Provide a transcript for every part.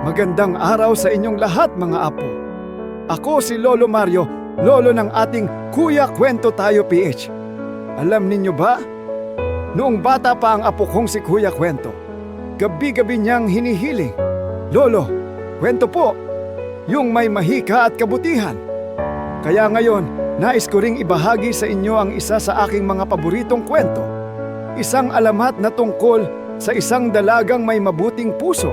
Magandang araw sa inyong lahat mga apo. Ako si Lolo Mario, lolo ng ating Kuya Kwento Tayo PH. Alam ninyo ba? Noong bata pa ang apo kong si Kuya Kwento, gabi-gabi niyang hinihiling, "Lolo, kwento po, yung may mahika at kabutihan." Kaya ngayon, nais ko ring ibahagi sa inyo ang isa sa aking mga paboritong kwento. Isang alamat na tungkol sa isang dalagang may mabuting puso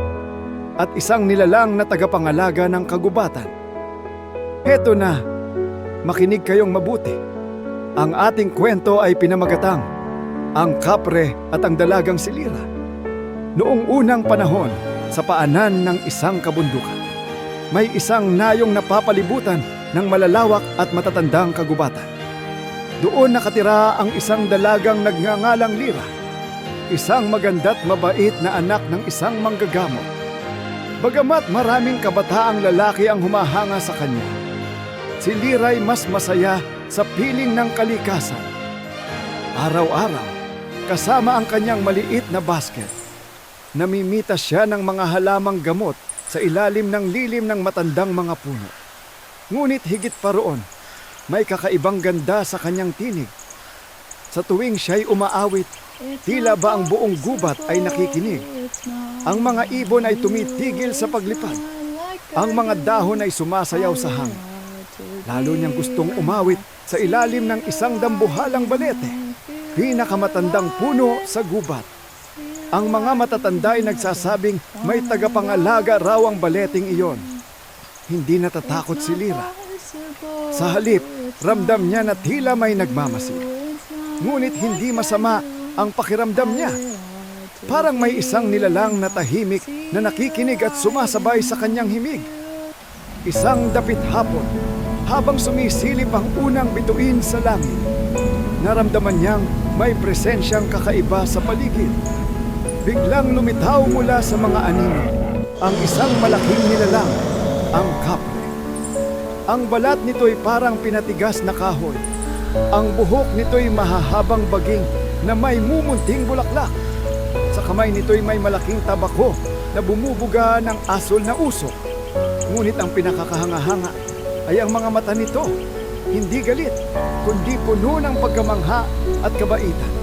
at isang nilalang na tagapangalaga ng kagubatan. Heto na, makinig kayong mabuti. Ang ating kwento ay pinamagatang Ang Kapre at ang Dalagang si Lira. Noong unang panahon, sa paanan ng isang kabundukan, may isang nayong napapalibutan ng malalawak at matatandang kagubatan. Doon nakatira ang isang dalagang nagngangalang Lira, isang maganda't mabait na anak ng isang manggagamot. Bagamat maraming kabataang lalaki ang humahanga sa kanya, si Lira'y mas masaya sa piling ng kalikasan. Araw-araw, kasama ang kanyang maliit na basket, namimitas siya ng mga halamang gamot sa ilalim ng lilim ng matandang mga puno. Ngunit higit pa roon, may kakaibang ganda sa kanyang tinig. Sa tuwing siya'y umaawit, tila ba ang buong gubat ay nakikinig. Ang mga ibon ay tumitigil sa paglipad. Ang mga dahon ay sumasayaw sa hangin. Lalo niyang gustong umawit sa ilalim ng isang dambuhalang balete, pinakamatandang puno sa gubat. Ang mga matatanda ay nagsasabing may tagapangalaga raw ang baleteng iyon. Hindi natatakot si Lira. Sa halip, ramdam niya na tila may nagmamasid. Ngunit hindi masama ang pakiramdam niya. Parang may isang nilalang na tahimik na nakikinig at sumasabay sa kanyang himig. Isang dapit hapon, habang sumisilip ang unang bituin sa langit, naramdaman niyang may presensyang kakaiba sa paligid. Biglang lumitaw mula sa mga anino ang isang malaking nilalang, ang Kapre. Ang balat nito'y parang pinatigas na kahoy. Ang buhok nito'y mahahabang baging na may mumunting bulaklak. Sa kamay nito'y may malaking tabako na bumubuga ng asol na usok. Ngunit ang pinakakahanga-hanga ay ang mga mata nito, hindi galit, kundi puno ng pagkamangha at kabaitan.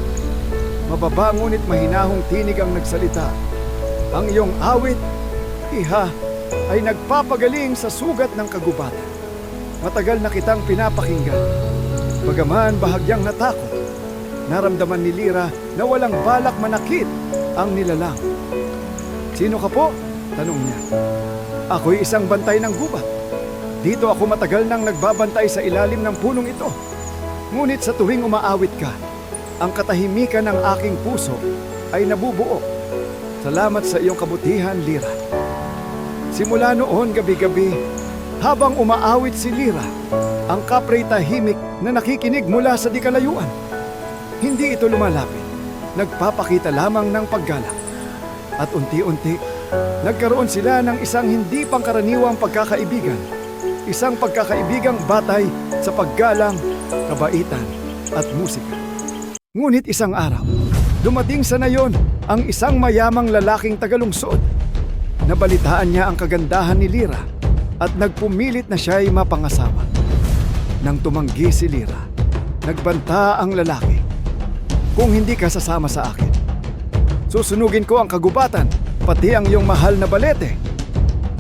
Mababa ngunit mahinahong tinig ang nagsalita. Ang iyong awit, iha, ay nagpapagaling sa sugat ng kagubatan. Matagal na kitang pinapakinggan. Bagaman bahagyang natakot, naramdaman ni Lira na walang balak manakit ang nilalang. "Sino ka po?" tanong niya. "Ako'y isang bantay ng gubat. Dito ako matagal nang nagbabantay sa ilalim ng punong ito. Ngunit sa tuwing umaawit ka, ang katahimikan ng aking puso ay nabubuo. Salamat sa iyong kabutihan, Lira." Simula noon gabi-gabi, habang umaawit si Lira, ang Kaprey tahimik na nakikinig mula sa di kalayuan. Hindi ito lumalapit, nagpapakita lamang ng paggalang. At unti-unti, nagkaroon sila ng isang hindi pangkaraniwang pagkakaibigan. Isang pagkakaibigang batay sa paggalang, kabaitan at musika. Ngunit isang araw, dumating sa nayon ang isang mayamang lalaking tagalungsod. Nabalitaan niya ang kagandahan ni Lira at nagpumilit na siya'y mapangasawa. Nang tumanggi si Lira, nagbanta ang lalaki. "Kung hindi ka sasama sa akin, susunugin ko ang kagubatan, pati ang iyong mahal na balete."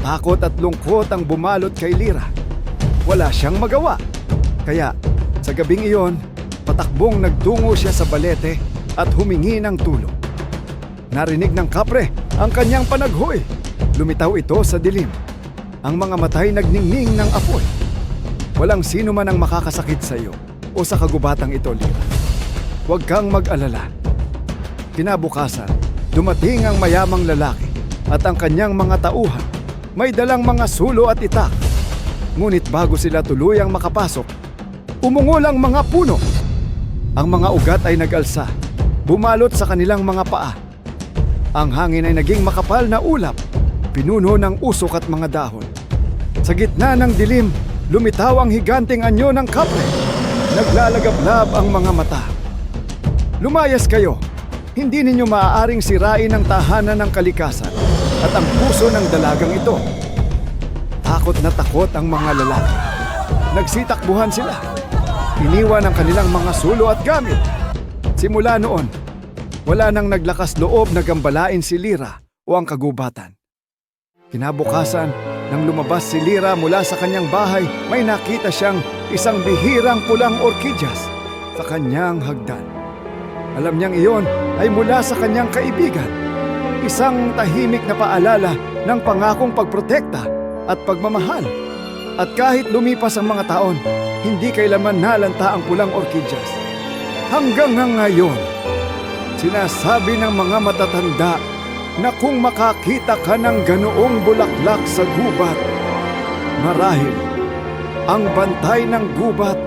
Takot at lungkot ang bumalot kay Lira. Wala siyang magawa. Kaya sa gabing iyon, patakbong nagtungo siya sa balete at humingi ng tulong. Narinig ng Kapre ang kanyang panaghoy. Lumitaw ito sa dilim. Ang mga matay nagningning ng apoy. "Walang sino man ang makakasakit sa iyo o sa kagubatang ito, Lira. Huwag kang mag-alala." Kinabukasan, dumating ang mayamang lalaki at ang kanyang mga tauhan. May dalang mga sulo at itak. Ngunit bago sila tuluyang makapasok, umungol ang mga puno. Ang mga ugat ay nag-alsa, bumalot sa kanilang mga paa. Ang hangin ay naging makapal na ulap, pinuno ng usok at mga dahon. Sa gitna ng dilim, lumitaw ang higanteng anyo ng Kapre. Naglalagablab ang mga mata. "Lumayas kayo. Hindi ninyo maaaring sirain ang tahanan ng kalikasan. at ang puso ng dalagang ito. Takot na takot ang mga lalaki. Nagsitakbuhan sila. Iniwan ang kanilang mga sulo at gamit. Simula noon, wala nang naglakas loob na gambalain si Lyra o ang kagubatan. Kinabukasan, nang lumabas si Lyra mula sa kanyang bahay, may nakita siyang isang bihirang pulang orkidyas sa kanyang hagdan. Alam niyang iyon ay mula sa kanyang kaibigan. Isang tahimik na paalala ng pangakong pagprotekta at pagmamahal. At kahit lumipas ang mga taon, hindi kailanman nalanta ang pulang orkidyas. Hanggang ngayon, sinasabi ng mga matatanda na kung makakita ka ng ganoong bulaklak sa gubat, marahil ang bantay ng gubat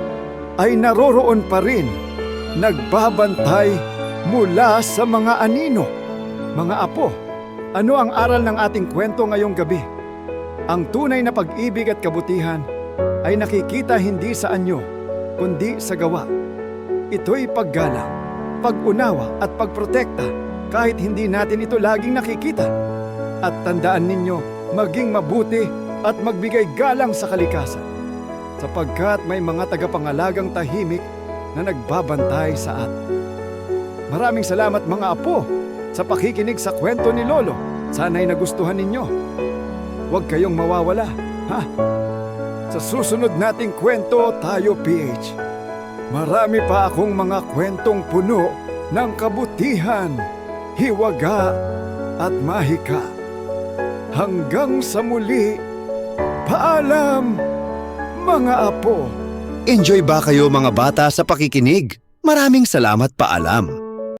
ay naroroon pa rin, nagbabantay mula sa mga anino. Mga apo, ano ang aral ng ating kwento ngayong gabi? Ang tunay na pag-ibig at kabutihan ay nakikita hindi sa anyo, kundi sa gawa. Ito'y paggalang, pag-unawa at pagprotekta kahit hindi natin ito laging nakikita. At tandaan ninyo, maging mabuti at magbigay galang sa kalikasan, sapagkat may mga tagapangalagang tahimik na nagbabantay sa atin. Maraming salamat mga apo sa pakikinig sa kwento ni Lolo. Sana'y nagustuhan ninyo. Huwag kayong mawawala, ha? Sa susunod nating kwento tayo, PH. Marami pa akong mga kwentong puno ng kabutihan, hiwaga at mahika. Hanggang sa muli, paalam, mga apo. Enjoy ba kayo mga bata sa pakikinig? Maraming salamat, paalam.